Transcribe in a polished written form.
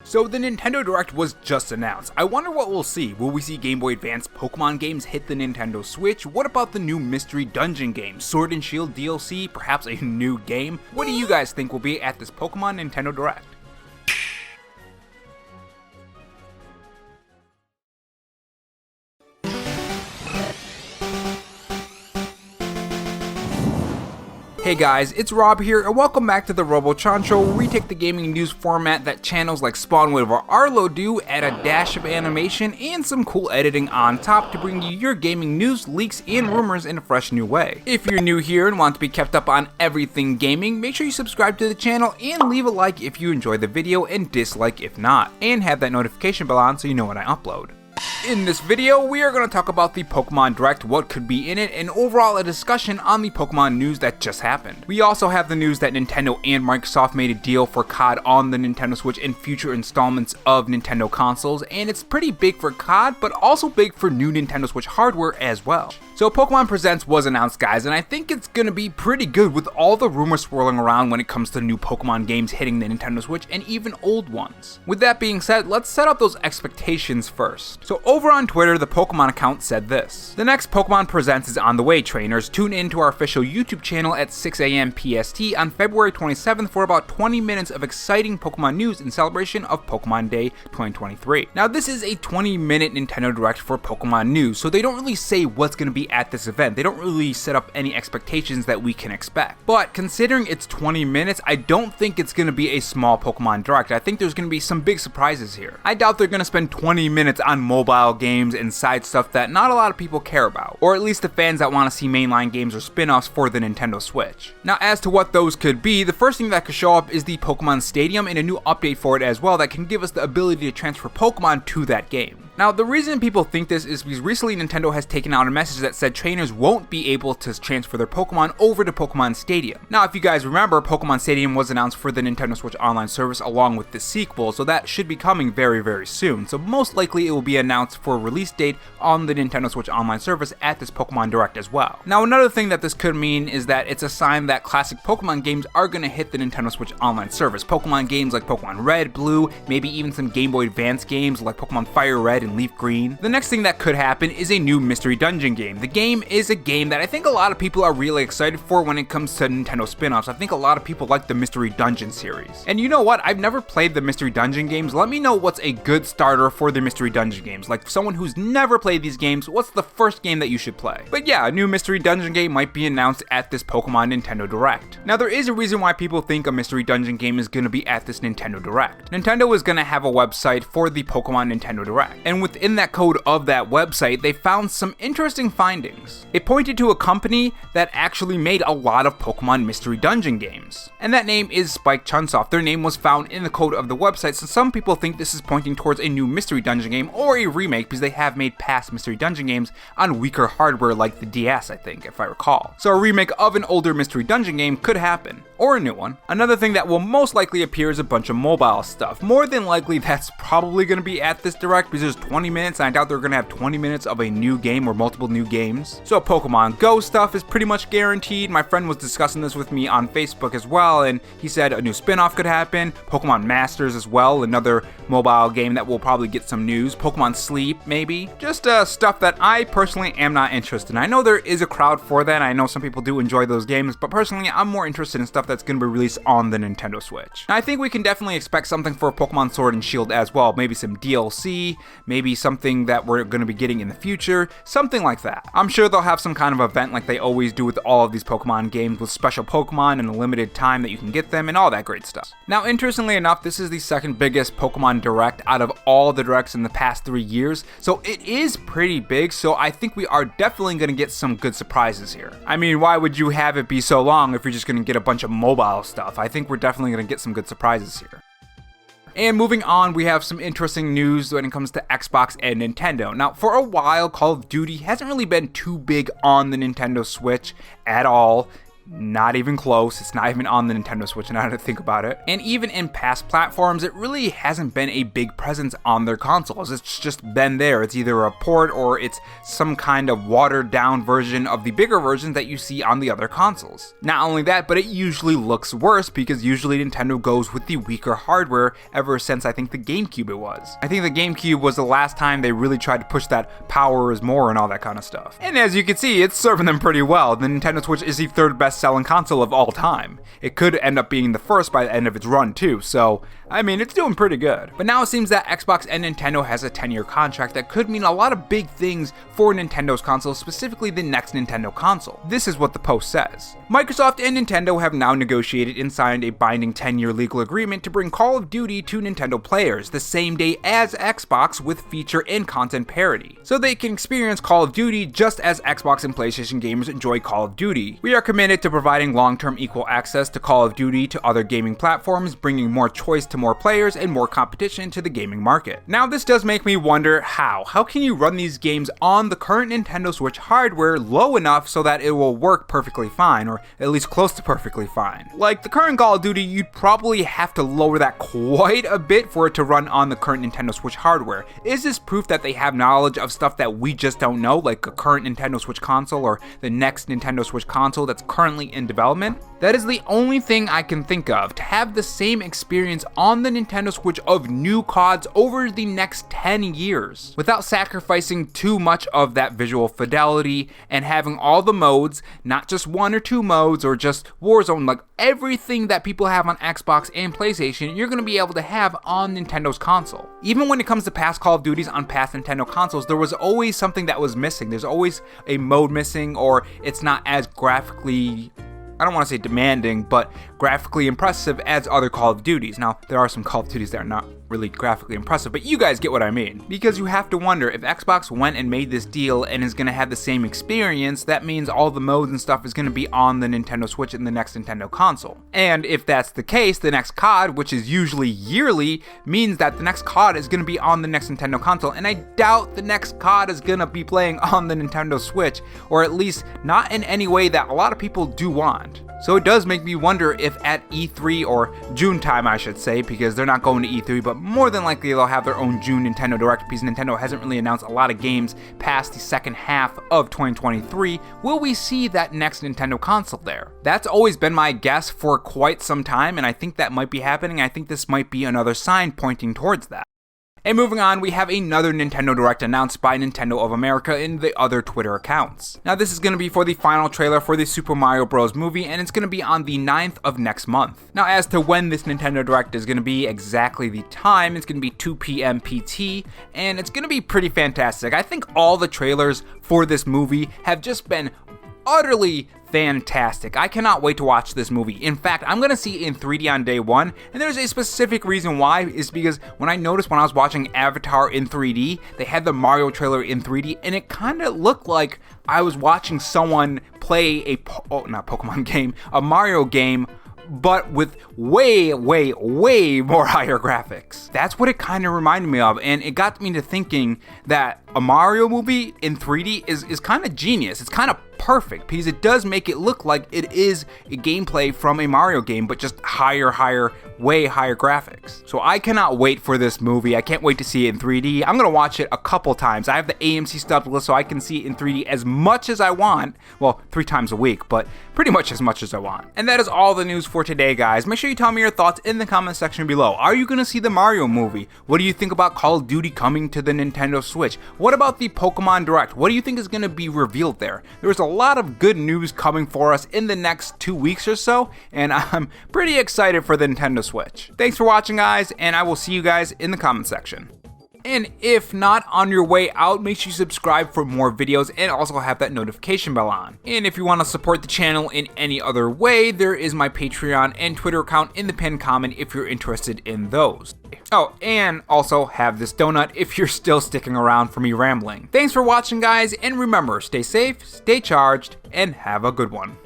So the Nintendo Direct was just announced. I wonder what we'll see. Will we see Game Boy Advance Pokemon games hit the Nintendo Switch? What about the new Mystery Dungeon game? Sword and Shield DLC? Perhaps a new game? What do you guys think will be at this Pokemon Nintendo Direct? Hey guys, it's Rob here, and welcome back to the Robo-Chan Show, where we take the gaming news format that channels like Spawnwood or Arlo do, add a dash of animation and some cool editing on top to bring you your gaming news, leaks, and rumors in a fresh new way. If you're new here and want to be kept up on everything gaming, make sure you subscribe to the channel and leave a like if you enjoy the video and dislike if not, and have that notification bell on so you know when I upload. In this video, we are going to talk about the Pokemon Direct, what could be in it, and overall a discussion on the Pokemon news that just happened. We also have the news that Nintendo and Microsoft made a deal for COD on the Nintendo Switch and future installments of Nintendo consoles, and it's pretty big for COD, but also big for new Nintendo Switch hardware as well. So Pokemon Presents was announced, guys, and I think it's going to be pretty good with all the rumors swirling around when it comes to new Pokemon games hitting the Nintendo Switch and even old ones. With that being said, let's set up those expectations first. So over on Twitter, the Pokemon account said this: "The next Pokemon Presents is on the way, trainers. Tune in to our official YouTube channel at 6 a.m. PST on February 27th for about 20 minutes of exciting Pokemon news in celebration of Pokemon Day 2023. Now this is a 20-minute Nintendo Direct for Pokemon news, so they don't really say what's going to be at this event. They don't really set up any expectations that we can expect. But considering it's 20 minutes, I don't think it's going to be a small Pokemon Direct. I think there's going to be some big surprises here. I doubt they're going to spend 20 minutes on mobile games and side stuff that not a lot of people care about, or at least the fans that want to see mainline games or spin-offs for the Nintendo Switch. Now as to what those could be, the first thing that could show up is the Pokemon Stadium and a new update for it as well that can give us the ability to transfer Pokemon to that game. Now, the reason people think this is because recently Nintendo has taken out a message that said trainers won't be able to transfer their Pokemon over to Pokemon Stadium. Now, if you guys remember, Pokemon Stadium was announced for the Nintendo Switch Online service along with the sequel, so that should be coming very, very soon. So most likely it will be announced for a release date on the Nintendo Switch Online service at this Pokemon Direct as well. Now, another thing that this could mean is that it's a sign that classic Pokemon games are going to hit the Nintendo Switch Online service. Pokemon games like Pokemon Red, Blue, maybe even some Game Boy Advance games like Pokemon Fire Red and Leaf Green. The next thing that could happen is a new Mystery Dungeon game. The game is a game that I think a lot of people are really excited for when it comes to Nintendo spin-offs. I think a lot of people like the Mystery Dungeon series. And you know what? I've never played the Mystery Dungeon games. Let me know what's a good starter for the Mystery Dungeon games. Like someone who's never played these games, what's the first game that you should play? But yeah, a new Mystery Dungeon game might be announced at this Pokemon Nintendo Direct. Now there is a reason why people think a Mystery Dungeon game is going to be at this Nintendo Direct. Nintendo is going to have a website for the Pokemon Nintendo Direct. And within that code of that website, they found some interesting findings. It pointed to a company that actually made a lot of Pokemon Mystery Dungeon games. And that name is chunsoft. Their name was found in the code of the website, so some people think this is pointing towards a new Mystery Dungeon game or a remake because they have made past Mystery Dungeon games on weaker hardware like the DS, I think, if I recall. So a remake of an older Mystery Dungeon game could happen, or a new one. Another thing that will most likely appear is a bunch of mobile stuff. More than likely that's probably going to be at this Direct because there's 20 minutes and I doubt they're going to have 20 minutes of a new game or multiple new games. So Pokemon Go stuff is pretty much guaranteed. My friend was discussing this with me on Facebook as well, and he said a new spin-off could happen. Pokemon Masters as well, another mobile game that will probably get some news. Pokemon Sleep, maybe. Just stuff that I personally am not interested in. I know there is a crowd for that. I know some people do enjoy those games, but personally I'm more interested in stuff that's going to be released on the Nintendo Switch. Now, I think we can definitely expect something for Pokemon Sword and Shield as well. Maybe some DLC, maybe something that we're going to be getting in the future, something like that. I'm sure they'll have some kind of event like they always do with all of these Pokemon games with special Pokemon and a limited time that you can get them and all that great stuff. Now, interestingly enough, this is the second biggest Pokemon Direct out of all the Directs in the past 3 years, so it is pretty big, so I think we are definitely going to get some good surprises here. I mean, why would you have it be so long if you're just going to get a bunch of mobile stuff? I think we're definitely going to get some good surprises here. And moving on, we have some interesting news when it comes to Xbox and Nintendo. Now, for a while, Call of Duty hasn't really been too big on the Nintendo Switch at all. Not even close. It's not even on the Nintendo Switch now that I think about it. And even in past platforms, it really hasn't been a big presence on their consoles. It's just been there. It's either a port or it's some kind of watered down version of the bigger versions that you see on the other consoles. Not only that, but it usually looks worse because usually Nintendo goes with the weaker hardware ever since I think the GameCube it was. I think the GameCube was the last time they really tried to push that power is more and all that kind of stuff. And as you can see, it's serving them pretty well. The Nintendo Switch is the third best selling console of all time. It could end up being the first by the end of its run too, so I mean, it's doing pretty good. But now it seems that Xbox and Nintendo has a 10-year contract that could mean a lot of big things for Nintendo's console, specifically the next Nintendo console. This is what the post says. Microsoft and Nintendo have now negotiated and signed a binding 10-year legal agreement to bring Call of Duty to Nintendo players the same day as Xbox with feature and content parity, so they can experience Call of Duty just as Xbox and PlayStation gamers enjoy Call of Duty. We are committed to providing long-term equal access to Call of Duty to other gaming platforms, bringing more choice to more players and more competition to the gaming market. Now this does make me wonder how can you run these games on the current Nintendo Switch hardware low enough so that it will work perfectly fine, or at least close to perfectly fine? Like the current Call of Duty, you'd probably have to lower that quite a bit for it to run on the current Nintendo Switch hardware. Is this proof that they have knowledge of stuff that we just don't know, like a current Nintendo Switch console or the next Nintendo Switch console that's currently in development? That is the only thing I can think of, to have the same experience on the Nintendo Switch of new CODs over the next 10 years, without sacrificing too much of that visual fidelity and having all the modes, not just one or two modes or just Warzone, like everything that people have on Xbox and PlayStation, you're going to be able to have on Nintendo's console. Even when it comes to past Call of Duties on past Nintendo consoles, there was always something that was missing. There's always a mode missing, or it's not as graphically, I don't want to say demanding, but graphically impressive as other Call of Duties. Now, there are some Call of Duties that are not really graphically impressive, but you guys get what I mean. Because you have to wonder, if Xbox went and made this deal and is going to have the same experience, that means all the modes and stuff is going to be on the Nintendo Switch in the next Nintendo console. And if that's the case, the next COD, which is usually yearly, means that the next COD is going to be on the next Nintendo console, and I doubt the next COD is going to be playing on the Nintendo Switch, or at least not in any way that a lot of people do want. So it does make me wonder if at E3, or June time I should say, because they're not going to E3, but more than likely they'll have their own June Nintendo Direct, because Nintendo hasn't really announced a lot of games past the second half of 2023. Will we see that next Nintendo console there? That's always been my guess for quite some time, and I think that might be happening. I think this might be another sign pointing towards that. And moving on, we have another Nintendo Direct announced by Nintendo of America in the other Twitter accounts. Now this is going to be for the final trailer for the Super Mario Bros. Movie, and it's going to be on the 9th of next month. Now as to when this Nintendo Direct is going to be, exactly the time, it's going to be 2 p.m. PT, and it's going to be pretty fantastic. I think all the trailers for this movie have just been utterly fantastic. I cannot wait to watch this movie. In fact, I'm going to see it in 3D on day one, and there's a specific reason why, is because when I noticed when I was watching Avatar in 3D, they had the Mario trailer in 3D, and it kind of looked like I was watching someone play a Mario game, but with way more higher graphics. That's what it kind of reminded me of, and it got me to thinking that a Mario movie in 3D is kind of genius. It's kind of perfect, because it does make it look like it is a gameplay from a Mario game, but just way higher graphics. So I cannot wait for this movie. I can't wait to see it in 3D. I'm gonna watch it a couple times. I have the AMC stub list, so I can see it in 3D as much as I want. Well, 3 times a week, but pretty much as much as I want. And that is all the news for today, guys. Make sure you tell me your thoughts in the comment section below. Are you gonna see the Mario movie? What do you think about Call of Duty coming to the Nintendo Switch? What about the Pokemon Direct? What do you think is gonna be revealed there? There's a lot of good news coming for us in the next 2 weeks or so, and I'm pretty excited for the Nintendo Switch. Thanks for watching, guys, and I will see you guys in the comment section. And if not, on your way out, make sure you subscribe for more videos and also have that notification bell on. And if you want to support the channel in any other way, there is my Patreon and Twitter account in the pinned comment if you're interested in those. Oh, and also have this donut if you're still sticking around for me rambling. Thanks for watching, guys, and remember, stay safe, stay charged, and have a good one.